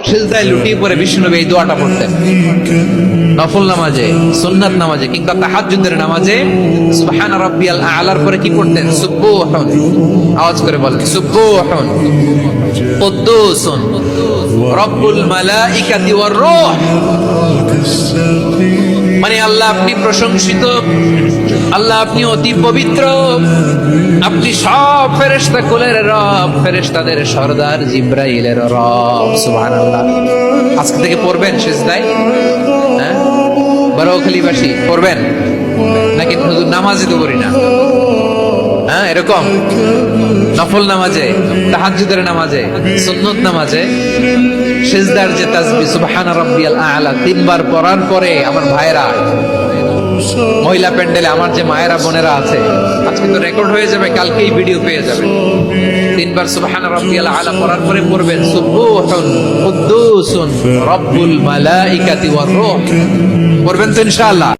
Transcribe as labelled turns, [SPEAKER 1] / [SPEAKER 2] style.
[SPEAKER 1] সিজদায় লুটিয়ে পড়ে বিষ্ণুনবী এই দোয়াটা পড়তেন নফল নামাজে, সুন্নাত নামাজে কিংবা তাহাজ্জুদের নামাজে। সুবহানা রাব্বিয়াল আ'লার পরে কি পড়তেন? সুবহান, আওয়াজ করে বলেন সুবহান কুদ্দুসুন রব্বুল মালাইকাতি ওয়ার রূহ। মানে আল্লাহ আপনি প্রশংসিত, আল্লাহ আপনি অতি পবিত্র, আপনি সব ফেরেশতা কুলের রব, ফেরেশতাদের সরদার জিব্রাইলের রব। সুবহানাল্লাহ। আজকে থেকে পড়বেন সিজদায়, হ্যাঁ বারোখালীবাসী পড়বেন নাকি হুজুর নামাজে তো করি না? হ্যাঁ এরকম নফল নামাজে, তাহাজ্জুদের নামাজে, সুন্নত নামাজে সিজদার যে তাসবিহ সুবহান রাব্বিয়াল আ'লা তিনবার পড়ার পরে আমার ভাইরা, মহিলা প্যান্ডেলে আমার যে মায়েরা বোনেরা আছে, আজকে তো রেকর্ড হয়ে যাবে, কালকেই ভিডিও পেয়ে যাবেন। তিনবার সুবহান রাব্বিয়াল আ'লা পড়ার পরে পড়বেন সুবহুন কুদ্দুসুন রব্বুল মালাইকাতি ওয়ার রূহ। পড়বেন তো ইনশাআল্লাহ।